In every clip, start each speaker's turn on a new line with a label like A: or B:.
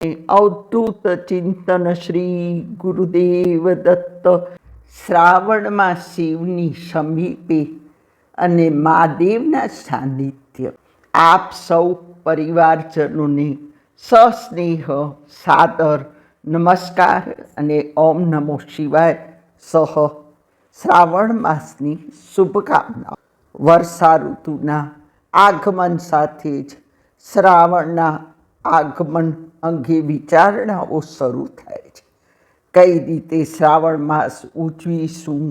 A: અવધૂત ચિંતન શ્રી ગુરુદેવ દત્ત. શ્રાવણમાં શિવની સમીપે અને મહાદેવના સાનિધ્ય. આપ સૌ પરિવારજનોને સસ્નેહ સાદર નમસ્કાર અને ઓમ નમો શિવાય સહ શ્રાવણ માસની શુભકામનાઓ. વર્ષા ઋતુના આગમન સાથે જ શ્રાવણના આગમન અંગે વિચારણાઓ શરૂ થાય છે. કઈ રીતે શ્રાવણ માસ ઉજવીશું,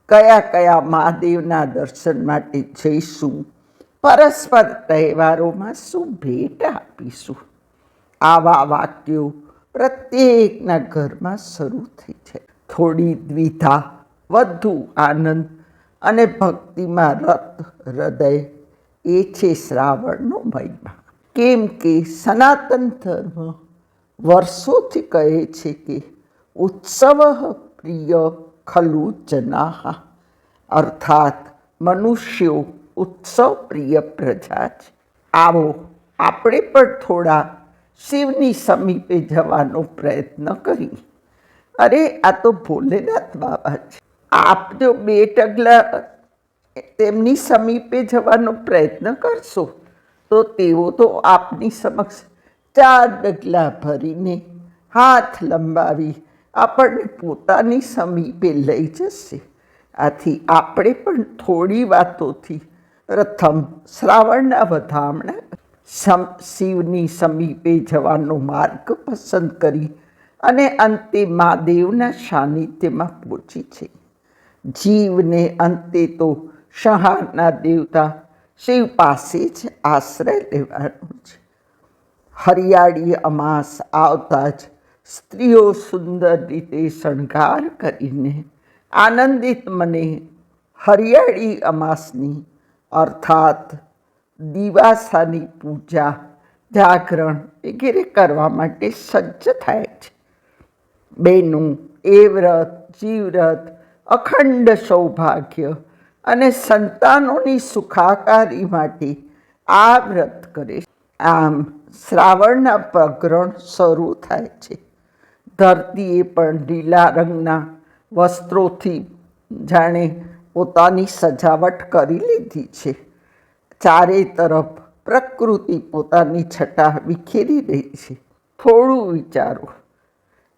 A: કયા કયા મહાદેવના દર્શન માટે જઈશું, પરસ્પર તહેવારોમાં શું ભેટ આપીશું, આવા વાક્યો પ્રત્યેકના ઘરમાં શરૂ થઈ છે. થોડી દ્વિધા, વધુ આનંદ અને ભક્તિમાં રત હૃદય, એ છે શ્રાવણનો મહિમા. કેમ કે સનાતન ધર્મ વર્ષોથી કહે છે કે ઉત્સવ પ્રિય ખલુ જનાહ, અર્થાત મનુષ્યો ઉત્સવ પ્રિય પ્રજા છે. આવો આપણે પણ થોડા શિવની સમીપે જવાનો પ્રયત્ન કરીએ. અરે, આ તો ભોલેનાથ બાબા છે. આપ જો 2 ડગલા તેમની સમીપે જવાનો પ્રયત્ન કરશો તો તેઓ તો આપની સમક્ષ 4 ડગલા ભરીને હાથ લંબાવી આપણને પોતાની સમીપે લઈ જશે. આથી આપણે પણ થોડી વાતોથી પ્રથમ શ્રાવણના વધામણા, શિવની સમીપે જવાનો માર્ગ પસંદ કરી અને અંતે મહાદેવના સાનિધ્યમાં પહોંચી છે. જીવને અંતે તો સંહારના દેવતા શિવ પાસે જ આશ્રય લેવાનો છે. હરિયાળી અમાસ આવતા જ સ્ત્રીઓ સુંદર રીતે શણગાર કરીને આનંદિત મને હરિયાળી અમાસની અર્થાત દિવાસાની પૂજા, જાગરણ વગેરે કરવા માટે સજ્જ થાય છે. બહેનો એ વ્રત, જીવવ્રત, અખંડ સૌભાગ્ય અને સંતાનોની સુખાકારી માટે આ વ્રત કરે છે. આમ શ્રાવણના પ્રગરણ શરૂ થાય છે. ધરતીએ પણ લીલા રંગના વસ્ત્રોથી જાણે પોતાની સજાવટ કરી લીધી છે. ચારે તરફ પ્રકૃતિ પોતાની છટા વિખેરી રહી છે. થોડું વિચારો,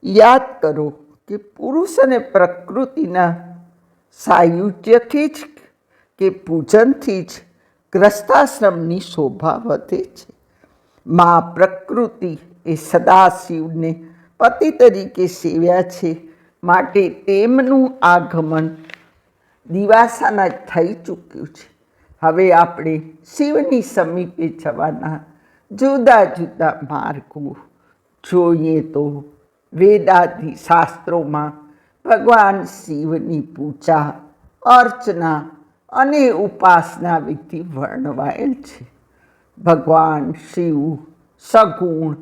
A: યાદ કરો કે પુરુષ અને પ્રકૃતિના સાયુજ્યથી જ કે પૂજનથી જ ગ્રસ્તાશ્રમની શોભા વધે છે. મા પ્રકૃતિ એ સદાશિવને પતિ તરીકે સેવ્યા છે, માટે તેમનું આગમન દિવાસાના થઈ ચૂક્યું છે. હવે આપણે શિવની સમીપે જવાના જુદા જુદા માર્ગો જોઈએ તો વેદાદી શાસ્ત્રોમાં ભગવાન શિવની પૂજા, અર્ચના અને ઉપાસના વિધિ વર્ણવાયેલ છે. ભગવાન શિવ સગુણ,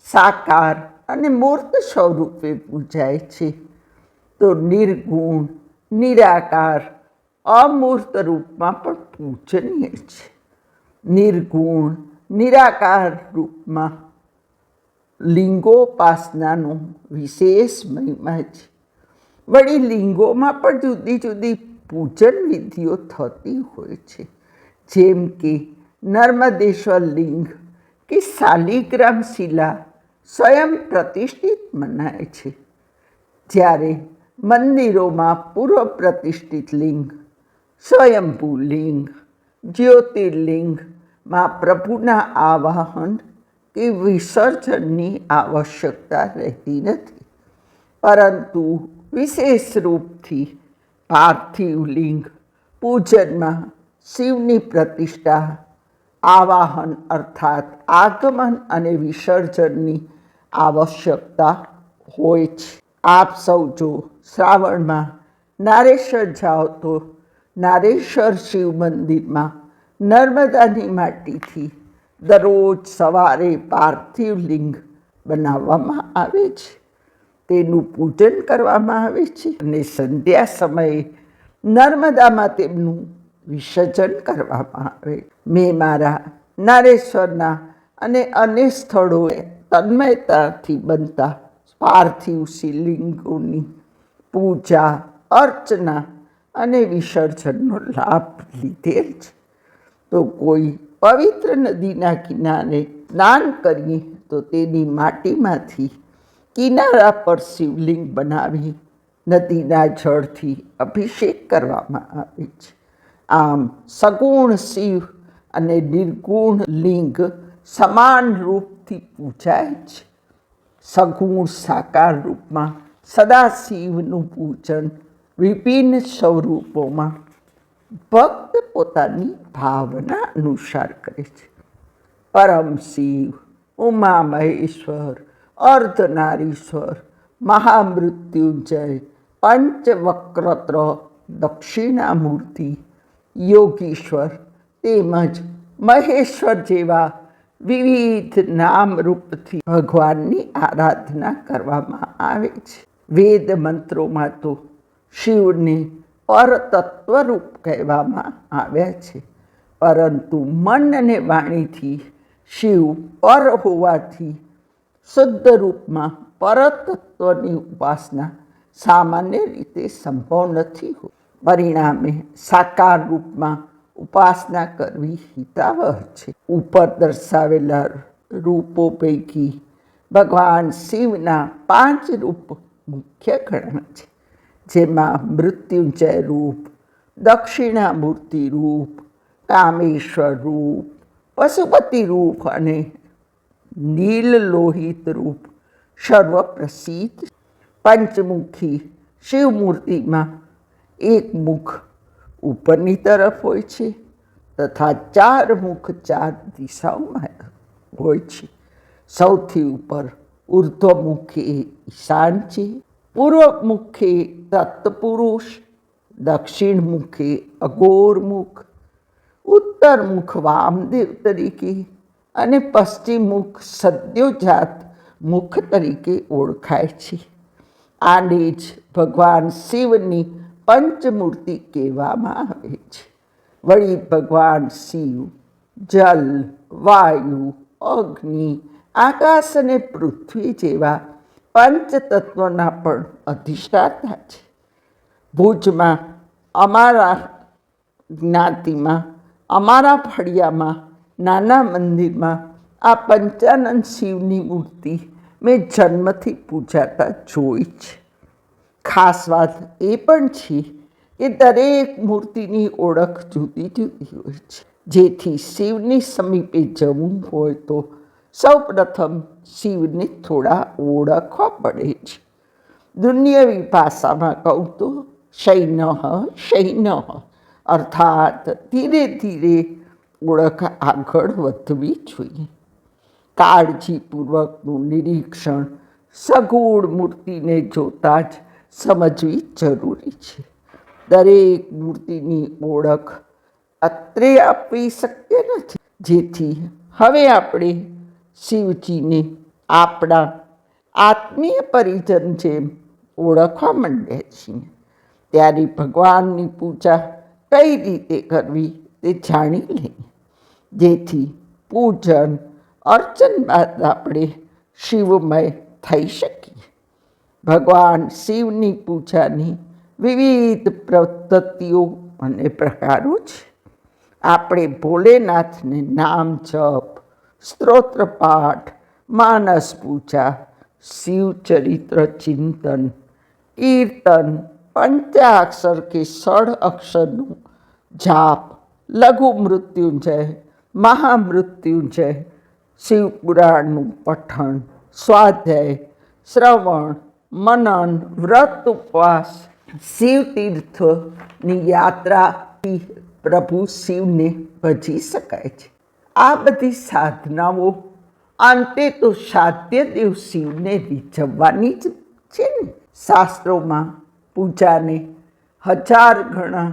A: સાકાર અને મૂર્ત સ્વરૂપે પૂજાય છે, તો નિર્ગુણ, નિરાકાર, અમૂર્ત રૂપમાં પણ પૂજનીય છે. નિર્ગુણ, નિરાકાર રૂપમાં લિંગોપાસનાનો વિશેષ મહિમા છે. વળી લિંગોમાં પણ જુદી જુદી પૂજન વિધિઓ થતી હોય છે. જેમ કે નર્મદેશ્વર લિંગ કે શાલિગ્રામ શિલા સ્વયં પ્રતિષ્ઠિત મનાય છે, જ્યારે મંદિરોમાં પૂર્વ પ્રતિષ્ઠિત લિંગ, સ્વયંભૂ લિંગ, જ્યોતિર્લિંગમાં પ્રભુના આવાહન કે વિસર્જનની આવશ્યકતા રહેતી નથી, પરંતુ વિશેષ રૂપથી પાર્થિવ લિંગ પૂજનમાં શિવની પ્રતિષ્ઠા, આવાહન અર્થાત આગમન અને વિસર્જનની આવશ્યકતા હોય છે. આપ સૌ જો શ્રાવણમાં નારેશ્વર જાઓ તો નારેશ્વર શિવ મંદિરમાં નર્મદાની માટીથી દરરોજ સવારે પાર્થિવ લિંગ બનાવવામાં આવે છે. તેનું પૂજન કરવામાં આવે છે અને સંધ્યા સમયે નર્મદામાં તેમનું વિસર્જન કરવામાં આવે. મેં મારા નારેશ્વરના અને અનેક સ્થળોએ તન્મયતાથી બનતા પાર્થિવ શિવલિંગોની પૂજા, અર્ચના અને વિસર્જનનો લાભ લીધેલ છે. તો કોઈ પવિત્ર નદીના કિનારે સ્નાન કરીએ તો તેની માટીમાંથી કિનારા પર શિવલિંગ બનાવી નદીના જળથી અભિષેક કરવામાં આવે છે. આમ સગુણ શિવ અને નિર્ગુણ લિંગ સમાન રૂપથી પૂજાય છે. સગુણ સાકાર રૂપમાં સદાશિવનું પૂજન વિભિન્ન સ્વરૂપોમાં ભક્ત પોતાની ભાવના અનુસાર કરે છે. પરમ શિવ, ઉમા મહેશ્વર, અર્ધનારીશ્વર, મહામૃત્યુંજય, પંચવક્રત્ર, દક્ષિણામૂર્તિ, યોગીશ્વર તેમજ મહેશ્વર જેવા વિવિધ નામરૂપથી ભગવાનની આરાધના કરવામાં આવે છે. વેદ મંત્રોમાં તો શિવને પરતત્વરૂપ કહેવામાં આવ્યા છે, પરંતુ મન અને વાણીથી શિવ પર હોવાથી શુદ્ધ રૂપમાં પરતત્વની ઉપાસના સામાન્ય રીતે સંભવ નથી હોતી. પરિણામે સાકાર રૂપમાં ઉપાસના કરવી હિતાવહ છે. ઉપર દર્શાવેલા રૂપો પૈકી ભગવાન શિવના 5 રૂપ મુખ્ય ગણાય છે, જેમાં મૃત્યુંજય રૂપ, દક્ષિણામૂર્તિ રૂપ, કામેશ્વર રૂપ, પશુપતિ રૂપ અને નીલલોહિત રૂપ સર્વપ્રસિદ્ધ. પંચમુખી શિવમૂર્તિમાં એક મુખ ઉપરની તરફ હોય છે તથા 4 મુખ 4 દિશાઓમાં હોય છે. સૌથી ઉપર ઉર્ધ્વમુખે ઈશાન છે, પૂર્વ મુખે તત્પુરુષ, દક્ષિણ મુખે અઘોર મુખ, ઉત્તર મુખ વામદેવ તરીકે અને પશ્ચિમ મુખ સદ્યોજાત મુખ તરીકે ઓળખાય છે. આને જ ભગવાન શિવની પંચમૂર્તિ કહેવામાં આવે છે. વળી ભગવાન શિવ જલ, વાયુ, અગ્નિ, આકાશ અને પૃથ્વી જેવા પંચતત્વના પણ અધિષ્ઠાતા છે. ભુજમાં અમારા જ્ઞાતિમાં, અમારા ફળિયામાં નાના મંદિરમાં આ પંચાનન શિવની મૂર્તિ મેં જન્મથી પૂજાતા જોઈ છે. ખાસ વાત એ પણ છે કે દરેક મૂર્તિની ઓળખ જુદી જુદી હોય છે. જેથી શિવની સમીપે જવું હોય તો સૌપ્રથમ શિવને થોડા ઓળખવા પડે છે. દુનિયાવી ભાષામાં કહું તો શૈનઃ શૈનઃ અર્થાત ધીરે ધીરે ઓળખ આગળ વધવી જોઈએ. કાળજીપૂર્વકનું નિરીક્ષણ સગુણ મૂર્તિને જોતાં જ સમજવી જરૂરી છે. દરેક મૂર્તિની ઓળખ અત્રે આપવી શક્ય નથી. જેથી હવે આપણે શિવજીને આપણા આત્મીય પરિજન જેમ ઓળખવા માંડ્યા છીએ. ત્યારે ભગવાનની પૂજા કઈ રીતે કરવી તે જાણી લઈએ, જેથી પૂજન અર્ચન બાદ આપણે શિવમય થઈ શકીએ. ભગવાન શિવની પૂજાની વિવિધ પદ્ધતિઓ અને પ્રકારો છે. આપણે ભોલેનાથને નામ જપ, સ્ત્રોત્ર પાઠ, માનસ પૂજા, શિવચરિત્ર ચિંતન, કીર્તન, પંચાક્ષર કે 6 અક્ષરનું જાપ, લઘુ મૃત્યુંજય, મહામૃત્યુંજય, શિવપુરાણનું પઠન, સ્વાધ્યાય, શ્રવણ, મનન, વ્રત ઉપવાસ, શિવતીર્થની યાત્રાથી પ્રભુ શિવને ભજી શકાય છે. આ બધી સાધનાઓ અંતે તો સાધ્ય દેવ શિવને રીઝવવાની જ છે ને. શાસ્ત્રોમાં પૂજાને 1000 ગણા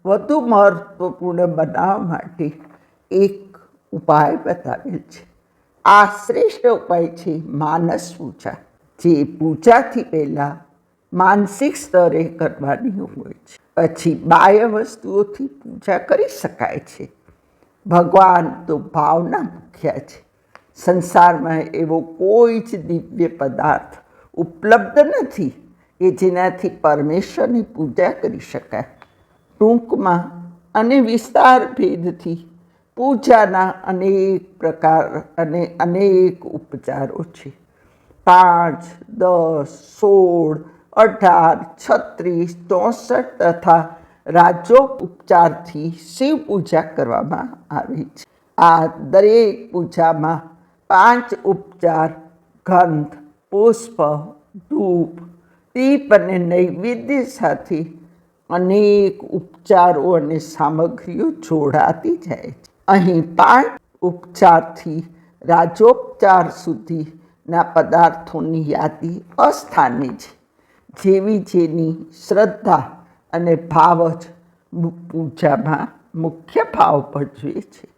A: વધુ મહત્વપૂર્ણ બનાવવા માટે એક ઉપાય બતાવેલ છે. આ શ્રેષ્ઠ ઉપાય છે માનસ પૂજા, જે પૂજાથી પહેલાં માનસિક સ્તરે કરવાની હોય છે. પછી બાહ્ય વસ્તુઓથી પૂજા કરી શકાય છે. ભગવાન તો ભાવના મુખ્ય છે, સંસારમાં એવો કોઈ જ દિવ્ય પદાર્થ ઉપલબ્ધ નથી કે જેનાથી પરમેશ્વરની પૂજા કરી શકાય. ટૂંકમાં અને વિસ્તાર ભેદથી પૂજાના અનેક પ્રકાર અને અનેક ઉપચારો છે. 5, 10, 16, 18, 36, 64 તથા રાજોપચારથી શિવ પૂજા કરવામાં આવે છે. આ દરેક પૂજામાં 5 ઉપચાર ગંધ, પુષ્પ, ધૂપ, દીપ અને નૈવેદ્ય સાથે અનેક ઉપચારો અને સામગ્રીઓ જોડાતી જાય છે. અહીં 5 ઉપચારથી રાજોપચાર સુધીના પદાર્થોની યાદી અસ્થાને છે. જેવી જેની શ્રદ્ધા અને ભાવ જ પૂજામાં મુખ્ય ભાવ ભજવે છે.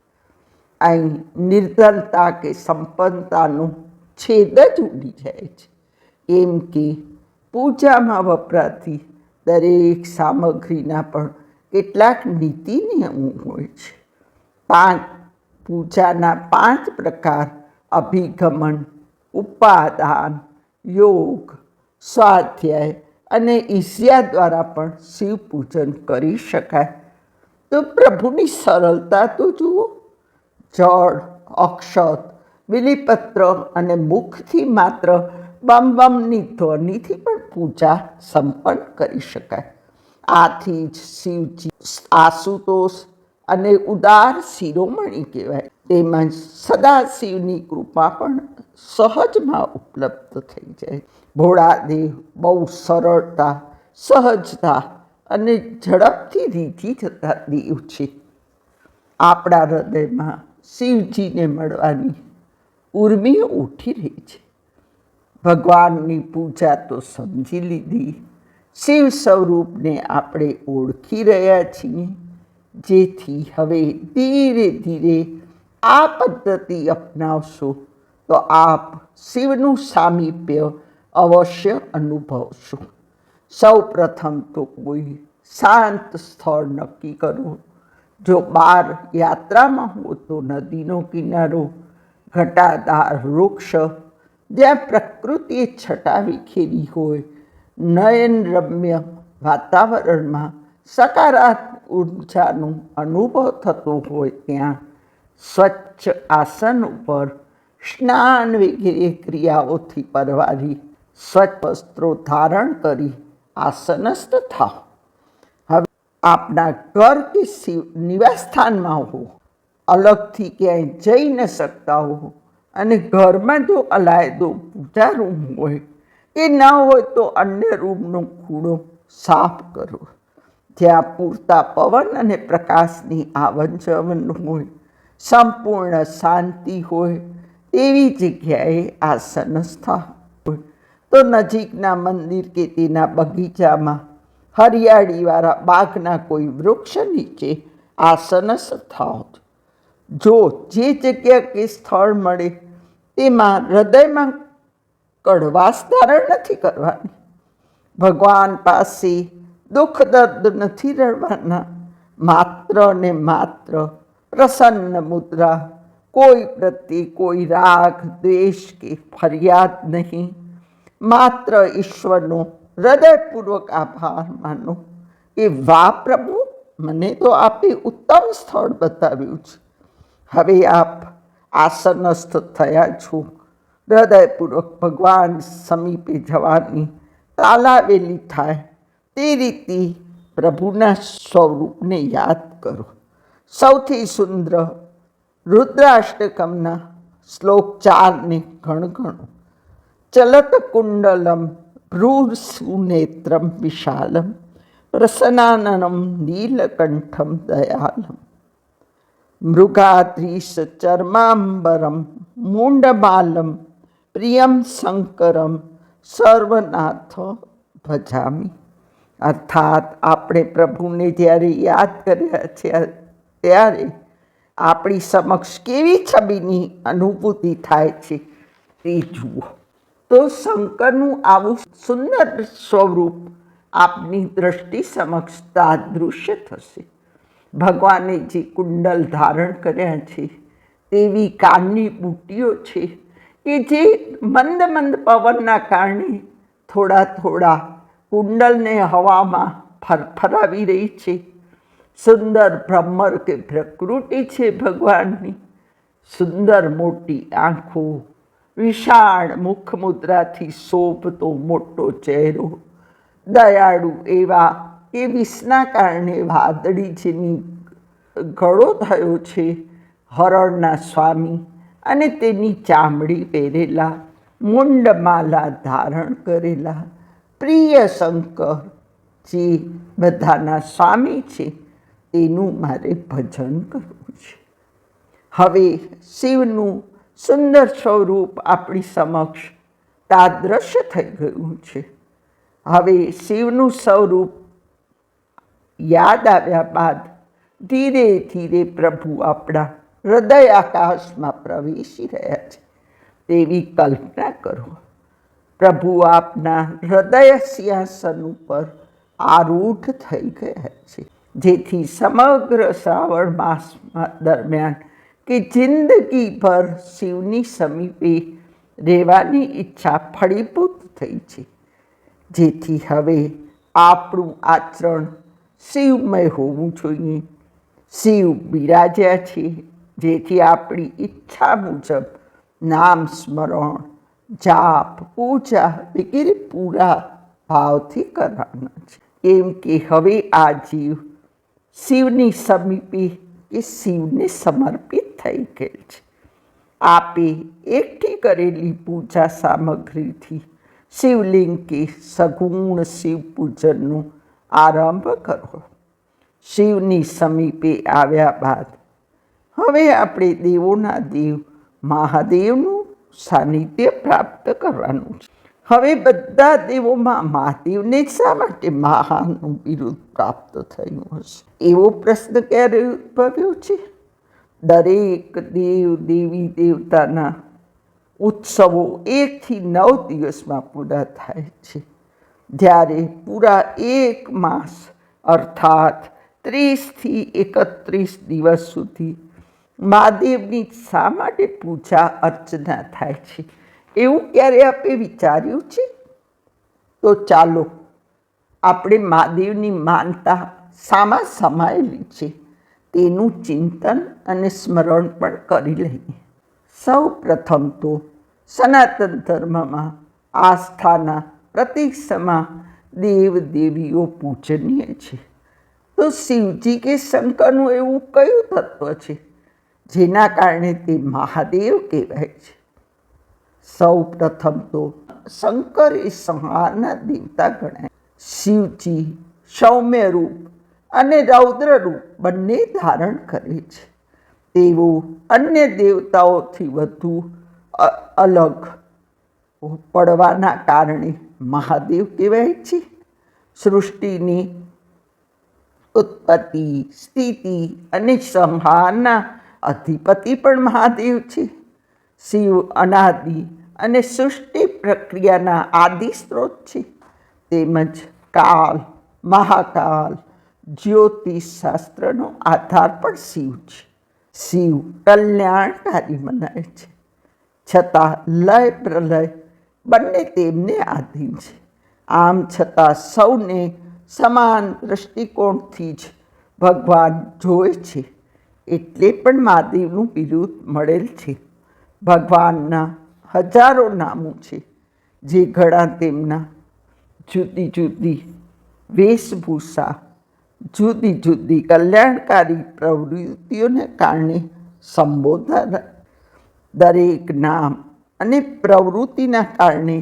A: અહીં નિર્ધનતા કે સંપન્નતાનો છેદ જ ઉડી જાય છે. એમ કે પૂજામાં વપરાતી દરેક સામગ્રીના પણ કેટલાક નીતિ નિયમો હોય છે. પૂજાના 5 પ્રકાર અભિગમન, ઉપાદાન, યોગ, સ્વાધ્યાય અને ઈર્ષ્યા દ્વારા પણ શિવ પૂજન કરી શકાય. તો પ્રભુની સરળતા તો જુઓ. જળ, અક્ષત, બિલીપત્ર અને મુખથી માત્ર બમ બમની ધ્વનિથી પણ પૂજા સંપન્ન કરી શકાય. આથી જ શિવજી આશુતોષ અને ઉદાર શિરોમણી કહેવાય. તેમજ સદાશિવની કૃપા પણ સહજમાં ઉપલબ્ધ થઈ જાય. ભોળાદેવ બહુ સરળતા, સહજતા અને ઝડપથી રીઝી જતા દેવ છે. આપણા હૃદયમાં શિવજીને મળવાની ઉર્મિઓ ઉઠી રહી છે. ભગવાનની પૂજા તો સમજી લીધી, શિવ સ્વરૂપને આપણે ઓળખી રહ્યા છીએ. જેથી હવે ધીરે ધીરે આ પદ્ધતિ અપનાવશો તો આપ શિવનું સામીપ્ય અવશ્ય અનુભવશો. સૌ પ્રથમ તો કોઈ શાંત સ્થળ નક્કી કરો. જો બહાર યાત્રામાં હો તો નદીનો કિનારો, ઘટાદાર વૃક્ષ, જ્યાં પ્રકૃતિએ છટા વિખેરી હોય, નયનરમ્ય વાતાવરણમાં સકારાત્મક ઉર્જાનો અનુભવ થતો હોય ત્યાં, સ્વચ્છ આસન ઉપર સ્નાન વગેરે ક્રિયાઓથી પરવારી સ્વચ્છ વસ્ત્રો ધારણ કરી આસનસ્થ થાઓ. હવે આપના ઘર કે નિવાસસ્થાનમાં હો, અલગથી ક્યાંય જઈ ન શકતા હો અને ઘરમાં જો અલાયદો પૂજા રૂમ હોય કે ન હોય તો અન્ય રૂમનો ખૂણો સાફ કરો. જ્યાં પૂરતા પવન અને પ્રકાશની આવન જવન હોય, સંપૂર્ણ શાંતિ હોય તેવી જગ્યાએ આસનસ્થ હોય તો નજીકના મંદિર કે તેના બગીચામાં હરિયાળીવાળા બાગના કોઈ વૃક્ષ નીચે આસનસ્થ થાઓ. જો જે જગ્યા કે સ્થળ મળે તેમાં હૃદયમાં કડવાશ ધારણ નથી કરવાની. ભગવાન પાસે દુઃખ દર્દ નથી રડવાના. માત્ર ને માત્ર પ્રસન્ન મુદ્રા, કોઈ પ્રત્યે કોઈ રાગ, દ્વેષ કે ફરિયાદ નહીં. માત્ર ઈશ્વરનો હૃદયપૂર્વક આભાર માનો કે વાહ પ્રભુ, મને તો આપે ઉત્તમ સ્થળ બતાવ્યું છે. હવે આપ આસનસ્થ થયા છો. હૃદયપૂર્વક ભગવાન સમીપે જવાની તાલાવેલી થાય તે રીતે પ્રભુના સ્વરૂપને યાદ કરો. સૌથી સુંદર રુદ્રાષ્ટકમના શ્લોક 4ને ગણગણો. ચલત કુંડલમ ભ્રૂસુનેત્રમ વિશાલમ પ્રસન્નાનનમ નીલકંઠમ દયાલમ મૃગાદ્રીશ ચર્માંબરમ મૂંડમાલમ પ્રિયમ શંકરમ સર્વનાથ ભજામી. અર્થાત આપણે પ્રભુને જ્યારે યાદ કર્યા છે ત્યારે આપણી સમક્ષ કેવી છબીની અનુભૂતિ થાય છે તે જુઓ. તો શંકરનું આવું સુંદર સ્વરૂપ આપની દ્રષ્ટિ સમક્ષ તાદૃશ્ય થશે. ભગવાને જે કુંડલ ધારણ કર્યા છે તેવી કાનની બુટ્ટીઓ છે કે જે મંદ મંદ પવનના કારણે થોડા થોડા કુંડલને હવામાં ફરફરાવી રહી છે. સુંદર ભ્રમર કે પ્રકૃતિ છે ભગવાનની. સુંદર મોટી આંખો, વિશાળ મુખમુદ્રાથી શોભતો મોટો ચહેરો, દયાળુ એવા કે વિષના કારણે વાદળી જેની ગળો થયો છે, હરણના સ્વામી અને તેની ચામડી પહેરેલા, મુંડમાલા ધારણ કરેલા પ્રિય શંકર જે બધાના સ્વામી છે, તેનું મારે ભજન કરવું છે. હવે શિવનું સુંદર સ્વરૂપ આપણી સમક્ષ તાદ્રશ્ય થઈ ગયું છે. હવે શિવનું સ્વરૂપ યાદ આવ્યા બાદ ધીરે ધીરે પ્રભુ આપણા હૃદય આકાશમાં પ્રવેશી રહ્યા છે તેવી કલ્પના કરો. પ્રભુ આપના હૃદય સિંહાસન ઉપર આરૂઢ થઈ ગયા છે, જેથી સમગ્ર શ્રાવણ માસ દરમિયાન કે જિંદગીભર શિવની સમીપે રહેવાની ઈચ્છા ફળીભૂત થઈ છે. જેથી હવે આપણું આચરણ શિવમય હોવું જોઈએ. શિવ બિરાજ્યા છે, જેથી આપણી ઈચ્છા મુજબ નામ સ્મરણ, જાપ, પૂજા વગેરે પૂરા ભાવથી કરવાના છે. કેમ કે હવે આ જીવ શિવની સમીપે કે શિવને સમર્પિત થઈ ગયેલ છે. આપે એકઠી કરેલી પૂજા સામગ્રીથી શિવલિંગ કે સગુણ શિવ પૂજનનો આરંભ કરો. શિવની સમીપે આવ્યા બાદ હવે આપણે દેવોના દેવ મહાદેવનું સાનિધ્ય પ્રાપ્ત કરવાનું છે. હવે બધા દેવોમાં મહાદેવને શા માટે મહાનનું બિરુદ પ્રાપ્ત થયું હશે એવો પ્રશ્ન ક્યારે ઉદ્ભવ્યો છે? દરેક દેવ દેવી દેવતાના ઉત્સવો 1 થી 9 દિવસમાં પૂરા થાય છે. જ્યારે પૂરા 1 માસ અર્થાત 30 થી 31 દિવસ સુધી મહાદેવની શા માટે પૂજા અર્ચના થાય છે એવું ક્યારે આપે વિચાર્યું છે? તો ચાલો આપણે મહાદેવની માનતા શામાં સમાયેલી છે તેનું ચિંતન અને સ્મરણ પણ કરી લઈએ. સૌ પ્રથમ તો સનાતન ધર્મમાં આસ્થાના પ્રતિક્ષમાં દેવ દેવીઓ પૂજનીય છે. તો શિવજી કે શંકરનું એવું કયું તત્વ છે જેના કારણે તે મહાદેવ કહેવાય છે? સૌ પ્રથમ તો શંકર એ સંહારના દેવતા ગણાય. શિવજી સૌમ્ય રૂપ અને રૌદ્ર રૂપ બંને ધારણ કરે છે. તેઓ અન્ય દેવતાઓથી વધુ અલગ પડવાના કારણે મહાદેવ કહેવાય છે. સૃષ્ટિની ઉત્પત્તિ, સ્થિતિ અને સંહારના અધિપતિ પણ મહાદેવ છે. શિવ અનાદિ અને સૃષ્ટિ પ્રક્રિયાના આદિ સ્ત્રોત છે. તેમજ કાલ, મહાકાલ, જ્યોતિષ શાસ્ત્રનો આધાર પણ શિવ છે. શિવ કલ્યાણકારી મનાય છે, છતાં લય પ્રલય બંને તેમને આધીન છે. આમ છતાં સૌને સમાન દૃષ્ટિકોણથી જ ભગવાન જોવે છે, એટલે પણ મહાદેવનું બિરુદ મળેલ છે. ભગવાનના હજારો નામો છે, જે ઘણા તેમના જુદી જુદી વેશભૂષા, જુદી જુદી કલ્યાણકારી પ્રવૃત્તિઓને કારણે સંબોધાય. દરેક નામ અને પ્રવૃત્તિના કારણે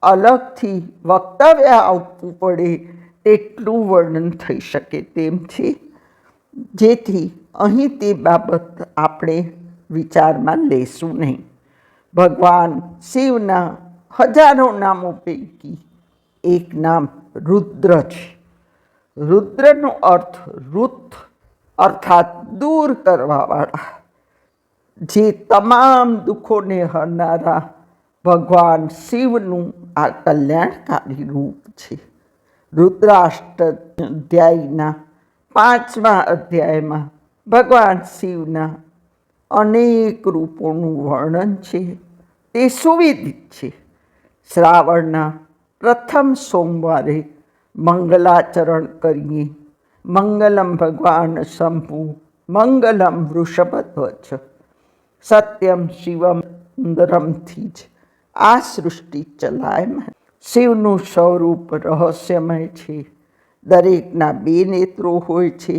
A: અલગથી વક્તવ્ય આપવું પડે તેટલું વર્ણન થઈ શકે તેમ છે. જેથી અહીં તે બાબત આપણે વિચારમાં લેશું નહીં. ભગવાન શિવના હજારો નામો પૈકી એક નામ રુદ્ર છે. રુદ્રનો અર્થ રુત અર્થાત દૂર કરવાવાળા. જે તમામ દુઃખોને હરનારા ભગવાન શિવનું આ કલ્યાણકારી રૂપ છે. રુદ્રાષ્ટક અધ્યાયના 5મા અધ્યાયમાં ભગવાન શિવના અનેક રૂપોનું વર્ણન છે તે સુવિદિત છે. શ્રાવણના પ્રથમ સોમવારે મંગલાચરણ કરીએ. મંગલમ ભગવાન શંભુ મંગલમ વૃષભધ્વજ. સત્યમ શિવમ સુંદરમથી જ આ સૃષ્ટિ ચલાયમાન. શિવનું સ્વરૂપ રહસ્યમય છે. દરેકના બે નેત્રો હોય છે,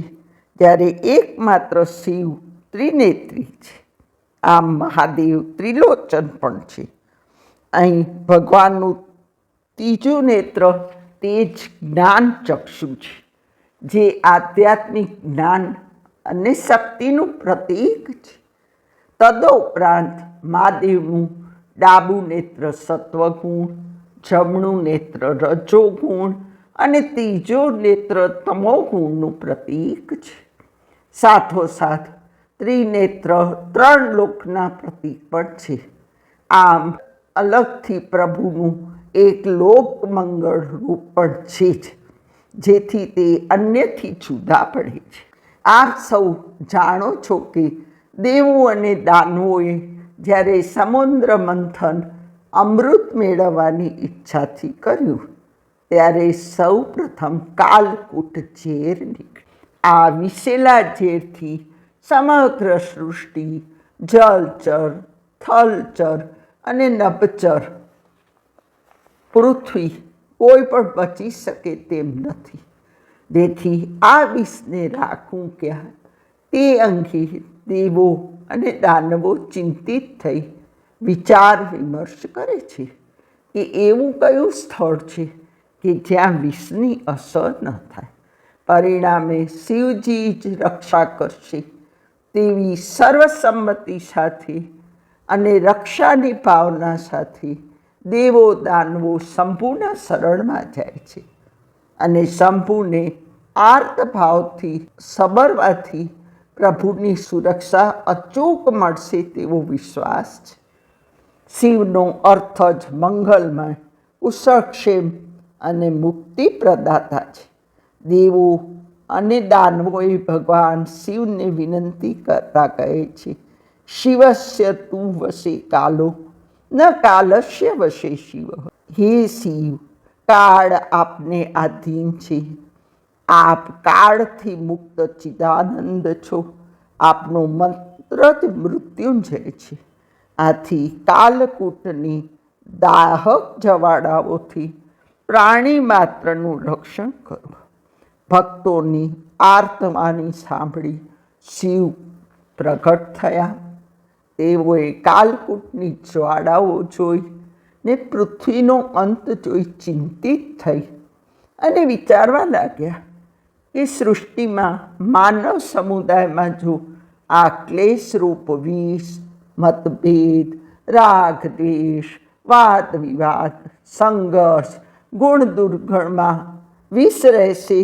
A: જ્યારે એકમાત્ર શિવ ત્રિનેત્રી છે. આમ મહાદેવ ત્રિલોચન પણ છે. અહીં ભગવાનનું ત્રીજું નેત્ર તે જ જ્ઞાન ચક્ષુ છે, જે આધ્યાત્મિક જ્ઞાન અને શક્તિનું પ્રતીક છે. તદુપરાંત મહાદેવનું ડાબું નેત્ર સત્વગુણ, જમણું નેત્ર રજોગુણ અને ત્રીજો નેત્ર તમોગુણનું પ્રતીક છે. સાથોસાથ ત્રિનેત્ર ત્રણ લોકના પ્રતીક પણ છે. આમ અલગથી પ્રભુનું એક લોકમંગળ રૂપ પણ છે જ, જેથી તે અન્યથી જુદા પડે છે. આપ સૌ જાણો છો કે દેવો અને દાનવોએ જ્યારે સમુદ્ર મંથન અમૃત મેળવવાની ઈચ્છાથી કર્યું, ત્યારે સૌ પ્રથમ કાલકૂટ ઝેર નીકળ્યું. આ વિશેલા ઝેરથી સમગ્ર સૃષ્ટિ, જલચર, થલચર અને નભચર પૃથ્વી કોઈ પણ બચી શકે તેમ નથી. જેથી આ વિષને રાખવું ક્યાં તે અંગે દેવો અને દાનવો ચિંતિત થઈ વિચાર વિમર્શ કરે છે કે એવું કયું સ્થળ છે કે જ્યાં વિષની અસર ન થાય. પરિણામે શિવજી જ રક્ષા કરશે તેવી સર્વસંમતિ સાથે અને રક્ષાની ભાવના સાથે દેવો દાનવો શંભુના શરણમાં જાય છે અને શંભુને આર્ત ભાવથી સબરવાથી પ્રભુની સુરક્ષા અચૂક મળશે તેવો વિશ્વાસ છે. શિવનો અર્થ જ મંગલમય, કુશળક્ષેમ અને મુક્તિ પ્રદાતા છે. દેવો અને દાનવોએ ભગવાન શિવને વિનંતી કરતા કહે છે, શિવસ્ય તું વશે કાલો ન કાલસ્ય વશે શિવ. હે શિવ, કાળ આપને આધીન છે. આપ કાળથી મુક્ત ચિદાનંદ છો. આપનો મંત્ર જ મૃત્યુંજય છે. આથી કાલકૂટની દાહક જવાળાઓથી પ્રાણી માત્રનું રક્ષણ કરો. ભક્તોની આર્તવાણી સાંભળી શિવ પ્રગટ થયા. તેઓએ કાલકૂટની જ્વાળાઓ જોઈ ને પૃથ્વીનો અંત જોઈ ચિંતિત થઈ અને વિચારવા લાગ્યા કે સૃષ્ટિમાં માનવ સમુદાયમાં જો આ ક્લેશરૂપ વિષ, મતભેદ, રાગ દ્વેષ, વાદ વિવાદ, સંઘર્ષ, ગુણ દુર્ગણમાં વિષ રહેશે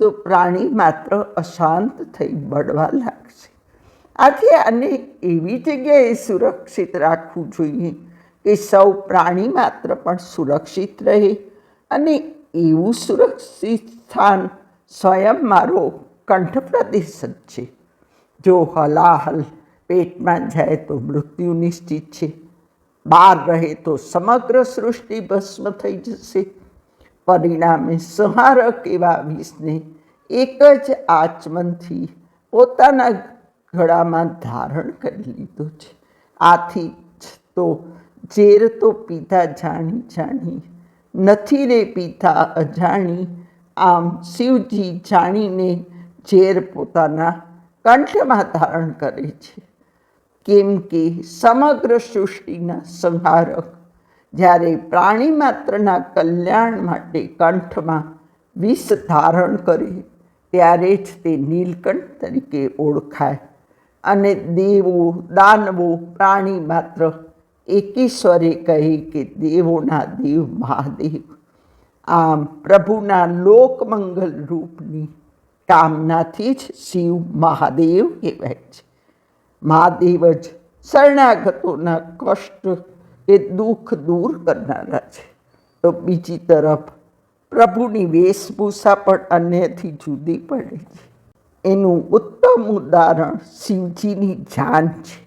A: તો પ્રાણી માત્ર અશાંત થઈ બળવા લાગશે. આથી આને એવી જગ્યાએ સુરક્ષિત રાખવું જોઈએ કે સૌ પ્રાણી માત્ર પણ સુરક્ષિત રહે, અને એવું સુરક્ષિત સ્થાન સ્વયં મારો કંઠ પ્રદેશ જ છે. જો હલાહલ પેટમાં જાય તો મૃત્યુ નિશ્ચિત છે. બહાર રહે તો સમગ્ર સૃષ્ટિ ભસ્મ થઈ જશે. પરિણામે સંહારક એવા વિષને એક જ આચમનથી પોતાના ગળામાં ધારણ કરી લીધું છે. આથી જ તો ઝેર તો પીધા જાણી જાણી, નથી રે પીધા અજાણી. આમ શિવજી જાણીને ઝેર પોતાના કંઠમાં ધારણ કરે છે. કેમ કે સમગ્ર સૃષ્ટિના સંહારક જ્યારે પ્રાણી માત્રના કલ્યાણ માટે કંઠમાં વિષ ધારણ કરે ત્યારે જ તે નીલકંઠ તરીકે ઓળખાય અને દેવો દાનવો પ્રાણી માત્ર એકેશ્વરે કહે કે દેવોના દેવ મહાદેવ. આમ પ્રભુના લોકમંગલ રૂપની કામનાથી જ શિવ મહાદેવ કહેવાય છે. મહાદેવ જ શરણાગતોના કષ્ટ કે દુઃખ દૂર કરનારા છે. તો બીજી તરફ પ્રભુની વેશભૂષા પણ અન્યથી જુદી પડે છે. એનું ઉત્તમ ઉદાહરણ શિવજીની જાન છે.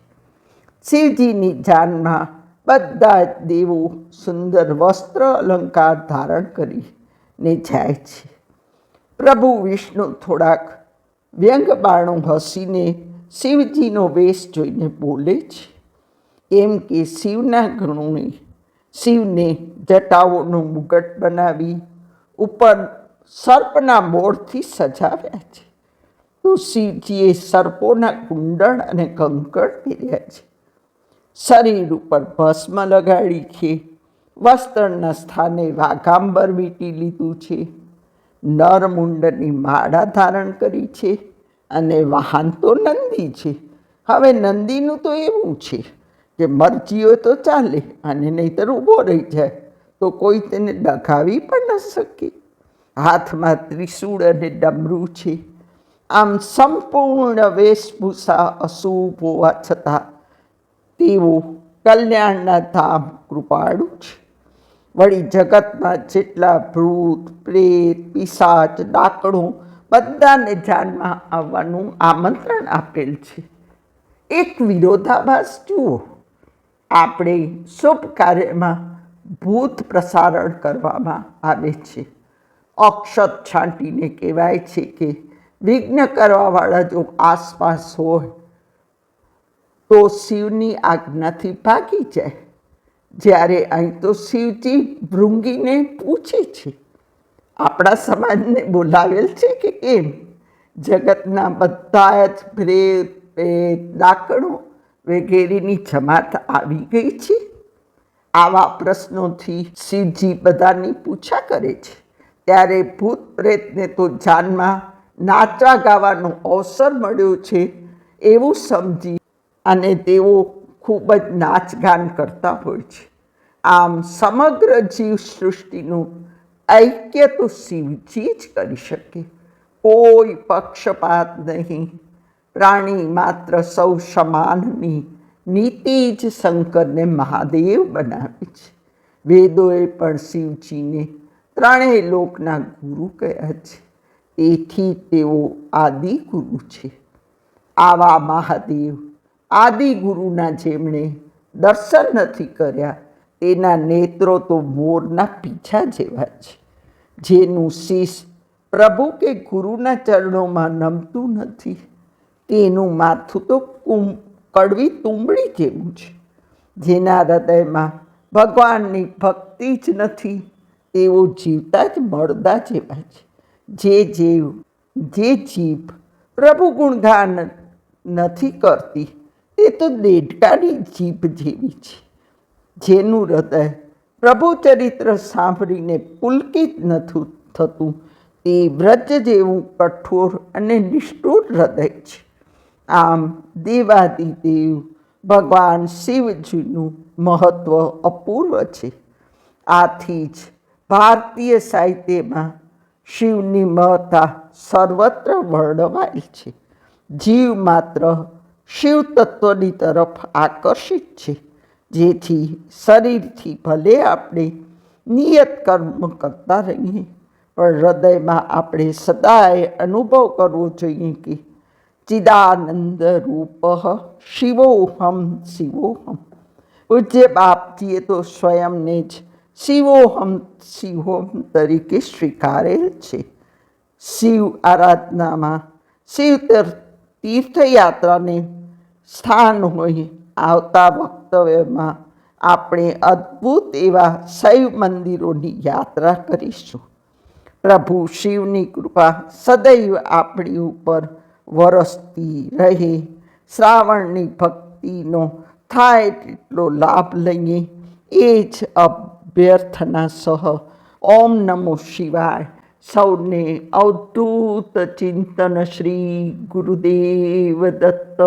A: શિવજીની જાનમાં બધા દેવો સુંદર વસ્ત્ર અલંકાર ધારણ કરીને જાય છે. પ્રભુ વિષ્ણુ થોડાક વ્યંગ બાણું હસીને શિવજીનો વેશ જોઈને બોલે છે, એમ કે શિવના ગણોએ શિવને જટાઓનું મુગટ બનાવી ઉપર સર્પના મોરથી સજાવ્યા છે. તો શિવજીએ સર્પોના કુંડળ અને કંકણ પહેર્યા છે. શરીર ઉપર ભસ્મ લગાડી છે. વસ્ત્રના સ્થાને વાઘાંબર વીંટી લીધું છે. નરમુંડની માળા ધારણ કરી છે અને વાહન તો નંદી છે. હવે નંદીનું તો એવું છે કે મરજી હોય તો ચાલે અને નહીંતર ઊભો રહી જાય તો કોઈ તેને ડઘાવી પણ ન શકે. હાથમાં ત્રિશૂળ અને ડમરું છે. આમ સંપૂર્ણ વેશભૂષા અશુભ હોવા છતાં તેઓ કલ્યાણના ધામ કૃપાળુ છે. વળી જગતમાં જેટલા ભૂત પ્રેત પિશાચ ડાકણો બધાને જાનમાં આવવાનું આમંત્રણ આપેલ છે. એક વિરોધાભાસ જુઓ. આપણે શુભ કાર્યમાં ભૂત પ્રસારણ કરવામાં આવે છે. અક્ષત છાંટીને કહેવાય છે કે વિઘ્ન કરવાવાળા જો આસપાસ હોય તો શિવની આજ્ઞાથી ભાગી જાય. જ્યારે અહીં તો શિવજી ભૃંગીને પૂછે છે, આપણા સમાજને બોલાવેલ છે કે કેમ? જગતના બધા જ પ્રેત પ્રેત ડાકણો વગેરેની જમાત આવી ગઈ છે. આવા પ્રશ્નોથી શિવજી બધાની પૂછા કરે છે. ત્યારે ભૂત પ્રેતને તો જાનમાં નાચવા ગાવાનો અવસર મળ્યો છે એવું સમજી અને તેઓ ખૂબ જ નાચગાન કરતા હોય છે. આમ સમગ્ર જીવ સૃષ્ટિનું ઐક્ય તો શિવજી જ કરી શકે. કોઈ પક્ષપાત નહીં. પ્રાણી માત્ર સૌ સમાનની નીતિ જ શંકરને મહાદેવ બનાવે છે. વેદોએ પણ શિવજીને ત્રણેય લોકના ગુરુ કહ્યા છે. તેથી તેઓ આદિ ગુરુ છે. આવા મહાદેવ આદિ ગુરુના જેમણે દર્શન નથી કર્યા તેના નેત્રો તો મોરના પીછા જેવા છે. જેનું શીશ પ્રભુ કે ગુરુના ચરણોમાં નમતું નથી તેનું માથું તો કડવી તુંબડી જેવું છે. જેના હૃદયમાં ભગવાનની ભક્તિ જ નથી તેઓ જીવતા જ મળદા જેવા છે. જે જીભ પ્રભુ ગુણગાન નથી કરતી તે તો દેડકાની જીભ જેવી છે. જેનું હૃદય પ્રભુ ચરિત્ર સાંભળીને પુલકિત નથી થતું તે વ્રજ જેવું કઠોર અને નિષ્ઠુર હૃદય છે. આમ દેવાદિદેવ ભગવાન શિવજીનું મહત્વ અપૂર્વ છે. આથી જ ભારતીય સાહિત્યમાં શિવની મહત્તા સર્વત્ર વર્ણવાયેલ છે. જીવ માત્ર શિવ તત્વની તરફ આકર્ષિત છે. જેથી શરીરથી ભલે આપણે નિયત કર્મ કરતા રહીએ પણ હૃદયમાં આપણે સદાય અનુભવ કરવો જોઈએ કે ચિદાનંદ રૂપ શિવોહમ શિવોહમ. પૂજ્ય બાપજીએ તો સ્વયંને જ શિવોહમ તરીકે સ્વીકારેલ છે. શિવ આરાધનામાં શિવ તીર્થયાત્રાને સ્થાન હોય આવતા વક્તવ્યમાં આપણે અદ્ભુત એવા શૈવ મંદિરોની યાત્રા કરીશું. પ્રભુ શિવની કૃપા સદૈવ આપણી ઉપર વરસતી રહે. શ્રાવણની ભક્તિનો થાય તેટલો લાભ લઈએ એ જ અભ્યર્થના સહ ઓમ નમો શિવાય. સૌને અવધૂત ચિંતન શ્રી ગુરુદેવ દત્ત.